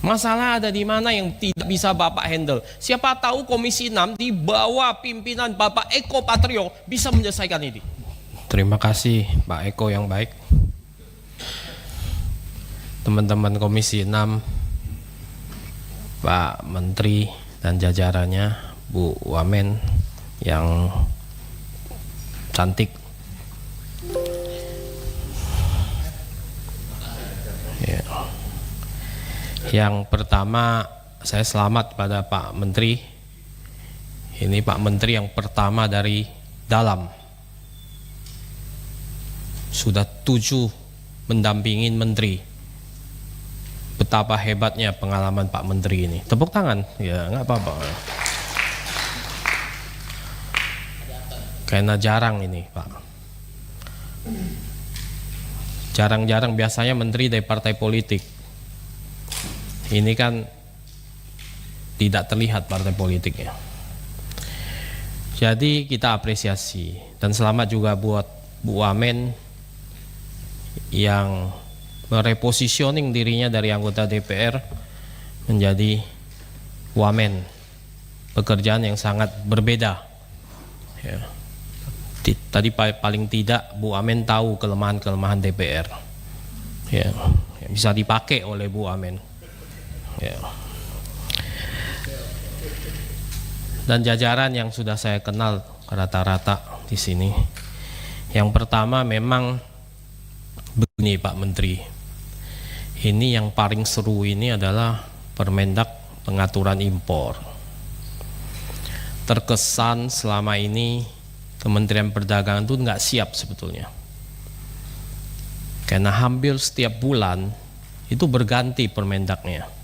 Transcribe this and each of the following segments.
Masalah ada di mana yang tidak bisa Bapak handle. Siapa tahu Komisi 6 di bawah pimpinan Bapak Eko Patrio bisa menyelesaikan ini. Terima kasih Pak Eko yang baik. Teman-teman Komisi 6, Pak Menteri dan jajarannya, Bu Wamen yang cantik. Ya. Yang pertama, saya selamat pada Pak Menteri. Ini Pak Menteri yang pertama dari dalam. Sudah 7 mendampingin Menteri. Betapa hebatnya pengalaman Pak Menteri ini. Tepuk tangan, ya nggak apa-apa. Karena jarang ini Pak. Jarang-jarang biasanya Menteri dari partai politik. Ini kan tidak terlihat partai politiknya. Jadi kita apresiasi dan selamat juga buat Bu Wamen yang merepositioning dirinya dari anggota DPR menjadi Wamen. Pekerjaan yang sangat berbeda. Ya. Tadi paling tidak Bu Wamen tahu kelemahan-kelemahan DPR. Ya. Bisa dipakai oleh Bu Wamen. Ya. Dan jajaran yang sudah saya kenal rata-rata di sini. Yang pertama memang begini Pak Menteri. Ini yang paling seru ini adalah Permendak pengaturan impor. Terkesan selama ini Kementerian Perdagangan itu nggak siap sebetulnya. Karena hampir setiap bulan itu berganti Permendaknya.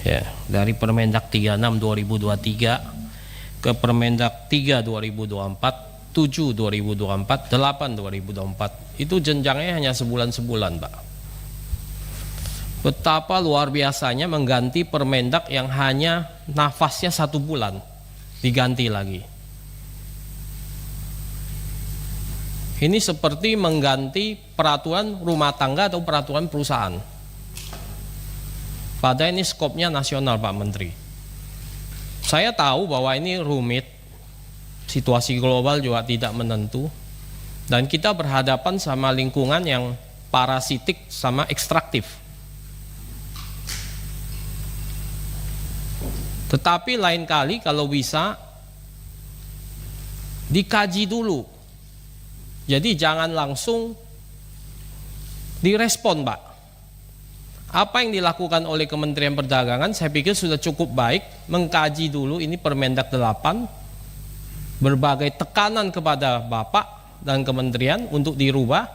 Ya, dari Permendak 36 2023 ke Permendak 3 2024, 7 2024, 8 2024. Itu jenjangnya hanya sebulan-sebulan, Pak. Betapa luar biasanya mengganti Permendak yang hanya nafasnya 1 bulan diganti lagi. Ini seperti mengganti peraturan rumah tangga atau peraturan perusahaan. Padahal ini skopnya nasional Pak Menteri. Saya tahu bahwa ini rumit, situasi global juga tidak menentu, dan kita berhadapan sama lingkungan yang parasitik sama ekstraktif. Tetapi lain kali kalau bisa dikaji dulu. Jadi jangan langsung direspon Pak. Apa yang dilakukan oleh Kementerian Perdagangan saya pikir sudah cukup baik, mengkaji dulu ini Permendak 8, berbagai tekanan kepada Bapak dan Kementerian untuk dirubah,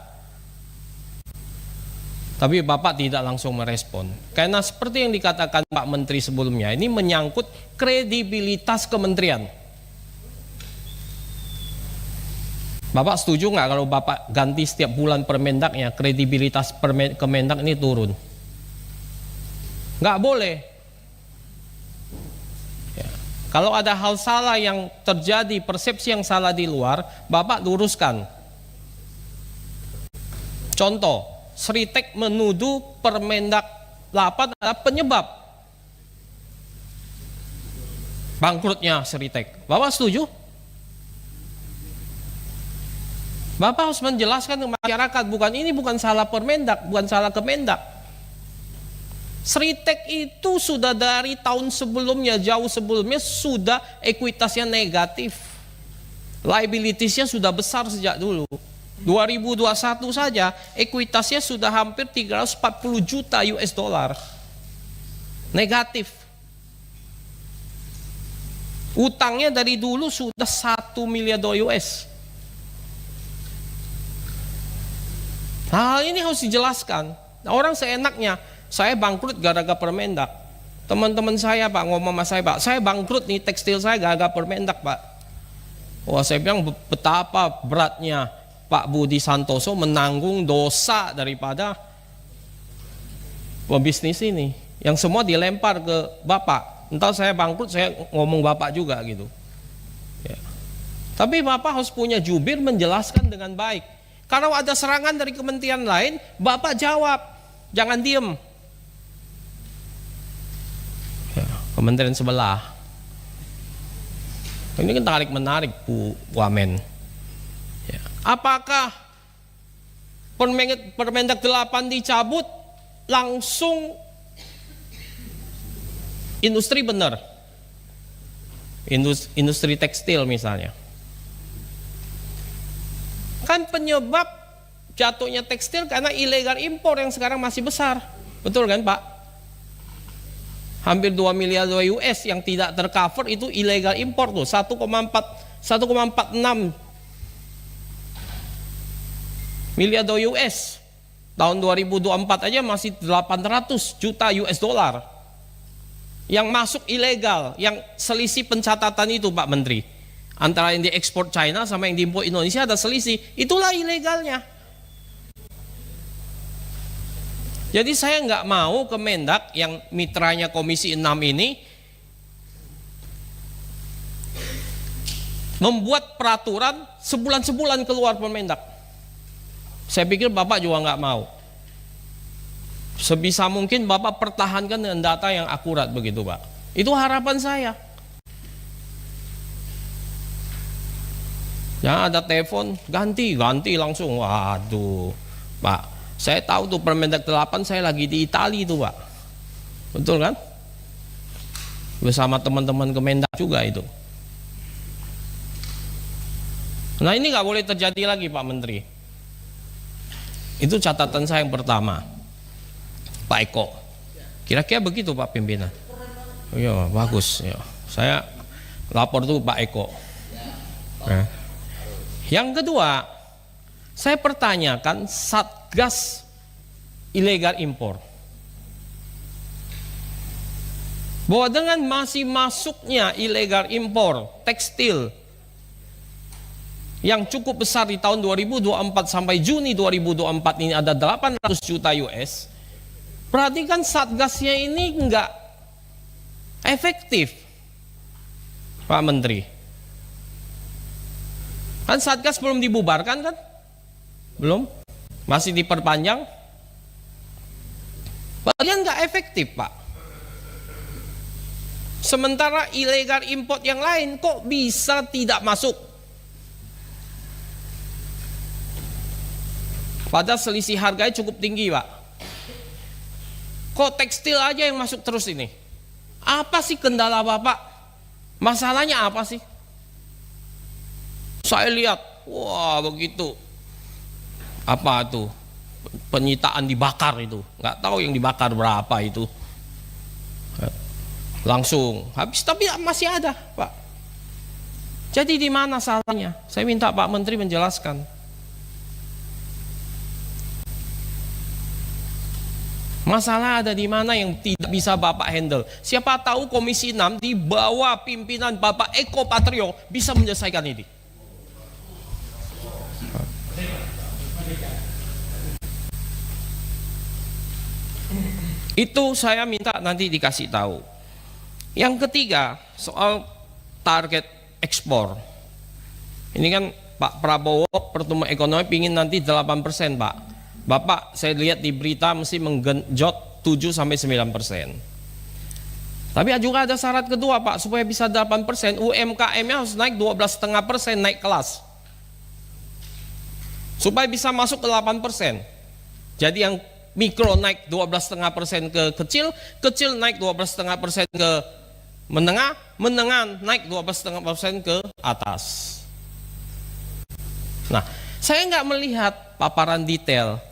tapi Bapak tidak langsung merespon. Karena seperti yang dikatakan Pak Menteri sebelumnya, ini menyangkut kredibilitas Kementerian. Bapak setuju nggak kalau Bapak ganti setiap bulan Permendaknya, kredibilitas Kemendak ini turun? Nggak boleh. Ya. Kalau ada hal salah yang terjadi, persepsi yang salah di luar, Bapak luruskan. Contoh, Sritek menuduh Permendak 8 adalah penyebab bangkrutnya Sritek. Bapak setuju? Bapak harus menjelaskan ke masyarakat, bukan salah Permendak, bukan salah Kemendak. Sritek itu sudah dari tahun sebelumnya, jauh sebelumnya sudah ekuitasnya negatif. Liabilitiesnya sudah besar sejak dulu. 2021 saja ekuitasnya sudah hampir 340 juta US dollar. Negatif. Utangnya dari dulu sudah 1 miliar dolar US. Hal ini harus dijelaskan. Orang seenaknya, saya bangkrut gara-gara Permendak. Teman-teman saya Pak ngomong sama saya, Pak, saya bangkrut nih tekstil saya gara-gara Permendak Pak. Wah, saya bilang betapa beratnya Pak Budi Santoso menanggung dosa daripada pebisnis ini, yang semua dilempar ke Bapak. Entah saya bangkrut, saya ngomong Bapak juga gitu. Ya. Tapi Bapak harus punya jubir menjelaskan dengan baik. Kalau ada serangan dari kementerian lain, Bapak jawab, jangan diem. Ya, kementerian sebelah. Ini kan tarik-menarik Bu Wamen. Ya. Apakah Permendak 8 dicabut langsung industri benar? Industri tekstil misalnya. Kan penyebab jatuhnya tekstil karena ilegal impor yang sekarang masih besar. Betul kan Pak? Hampir 2 miliar US yang tidak tercover itu ilegal impor tuh, 1,46 miliar US. Tahun 2024 aja masih 800 juta US dollar yang masuk ilegal, yang selisih pencatatan itu Pak Menteri, antara yang diekspor China sama yang diimpor Indonesia ada selisih, itulah ilegalnya. Jadi saya nggak mau Kemendak yang mitranya Komisi 6 ini membuat peraturan sebulan-sebulan keluar Permendak. Saya pikir Bapak juga nggak mau. Sebisa mungkin Bapak pertahankan dengan data yang akurat begitu Pak. Itu harapan saya. Ya ada telepon, ganti langsung. Waduh Pak, saya tahu tuh Permendak 8 saya lagi di Itali tuh Pak. Betul kan? Bersama teman-teman Kemendak juga itu. Nah ini nggak boleh terjadi lagi Pak Menteri. Itu catatan saya yang pertama. Pak Eko. Kira-kira begitu Pak Pimpinan. Iya bagus. Ya. Saya lapor tuh Pak Eko. Nah. Yang kedua, saya pertanyakan Satgas ilegal impor. Bahwa dengan masih masuknya ilegal impor tekstil yang cukup besar di tahun 2024 sampai Juni 2024 ini ada 800 juta US, berarti kan Satgasnya ini enggak efektif Pak Menteri. Kan Satgas belum dibubarkan kan? Belum? Masih diperpanjang? Bagian nggak efektif Pak. Sementara ilegal import yang lain kok bisa tidak masuk? Padahal selisih harganya cukup tinggi Pak. Kok tekstil aja yang masuk terus ini? Apa sih kendala Bapak? Masalahnya apa sih? Saya lihat, wah begitu. Apa tuh? Penyitaan dibakar itu. Nggak tahu yang dibakar berapa itu. Langsung habis, tapi masih ada Pak. Jadi di mana salahnya? Saya minta Pak Menteri menjelaskan. Masalah ada di mana yang tidak bisa Bapak handle? Siapa tahu Komisi 6 di bawah pimpinan Bapak Eko Patrio bisa menyelesaikan ini. Itu saya minta nanti dikasih tahu. Yang ketiga, soal target ekspor. Ini kan Pak Prabowo pertumbuhan ekonomi pingin nanti 8% Pak. Bapak saya lihat di berita mesti menggenjot 7-9%. Tapi juga ada syarat kedua Pak, supaya bisa 8%, UMKM-nya harus naik 12,5% naik kelas. Supaya bisa masuk ke 8%. Jadi yang mikro naik 12,5% ke kecil, kecil naik 12,5% ke menengah, menengah naik 12,5% ke atas. Nah, saya nggak melihat paparan detail.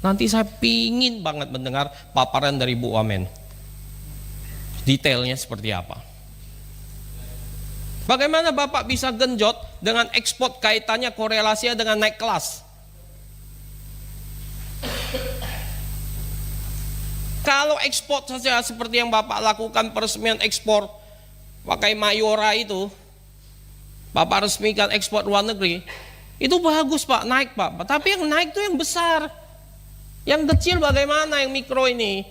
Nanti saya pingin banget mendengar paparan dari Bu Wamen. Detailnya seperti apa? Bagaimana Bapak bisa genjot dengan ekspor kaitannya korelasinya dengan naik kelas? Kalau ekspor saja seperti yang Bapak lakukan peresmian ekspor pakai Mayora itu, Bapak resmikan ekspor luar negeri, itu bagus Pak, naik Pak. Tapi yang naik itu yang besar. Yang kecil bagaimana yang mikro ini?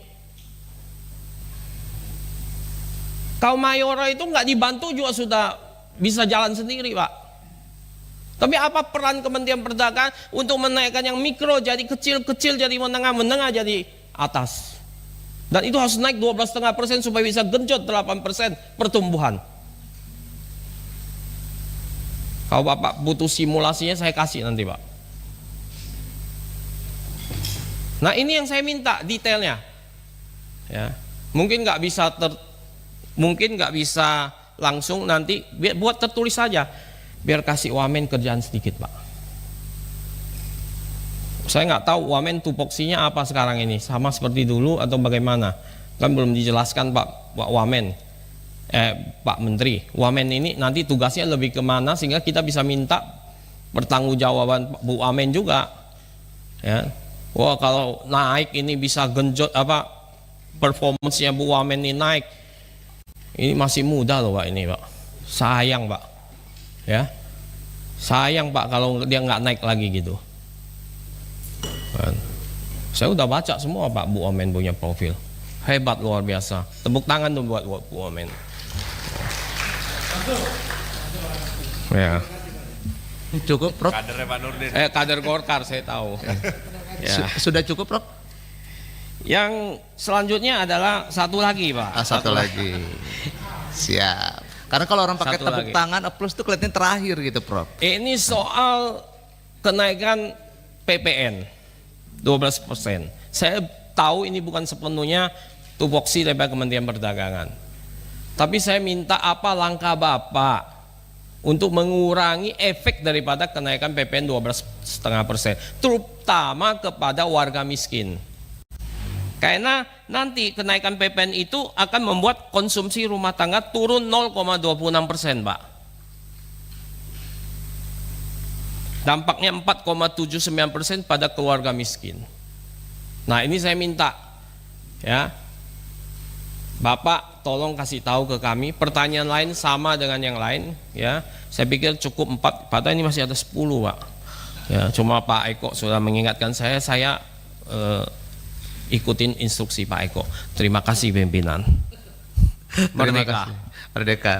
Kalau Mayora itu nggak dibantu juga sudah bisa jalan sendiri Pak. Tapi apa peran Kementerian Perdagangan untuk menaikkan yang mikro jadi kecil, kecil jadi menengah, menengah jadi atas? Dan itu harus naik 12,5% supaya bisa genjot 8% pertumbuhan. Kalau Bapak butuh simulasinya saya kasih nanti Pak. Nah ini yang saya minta detailnya. Ya, mungkin nggak bisa langsung nanti buat tertulis saja. Biar kasih Wamen kerjaan sedikit Pak. Saya nggak tahu Wamen tupoksinya apa sekarang ini, sama seperti dulu atau bagaimana? Kan belum dijelaskan Pak Wamen. Pak Menteri, Wamen ini nanti tugasnya lebih kemana sehingga kita bisa minta pertanggungjawaban Bu Wamen juga. Ya, wah kalau naik ini bisa genjot apa performance-nya Bu Wamen ini naik. Ini masih muda loh Pak ini Pak. Sayang Pak, ya sayang Pak kalau dia nggak naik lagi gitu. Saya udah baca semua Pak Bu Wamen punya profil. Hebat luar biasa. Tepuk tangan tuh buat Bu Wamen. Ya. Cukup Prof. Kadernya Pak Nurdin. Kader Golkar saya tahu. Ya. Sudah cukup Prof? Yang selanjutnya adalah satu lagi Pak. Satu lagi. Siap. Karena kalau orang pakai Satu tepuk lagi. tangan plus tuh kelihatannya terakhir gitu Prof. Ini soal kenaikan PPN 12%. Saya tahu ini bukan sepenuhnya tupoksi dari Kementerian Perdagangan. Tapi saya minta apa langkah Bapak untuk mengurangi efek daripada kenaikan PPN 12,5%, terutama kepada warga miskin. Karena nanti kenaikan PPN itu akan membuat konsumsi rumah tangga turun 0,26% Pak. Dampaknya 4,79% pada keluarga miskin. Nah ini saya minta ya, Bapak tolong kasih tahu ke kami. Pertanyaan lain sama dengan yang lain ya. Saya pikir cukup 4, padahal ini masih ada 10 Pak. Ya, cuma Pak Eko sudah mengingatkan saya ikutin instruksi Pak Eko. Terima kasih pimpinan. Terima Merdeka. kasih. Merdeka.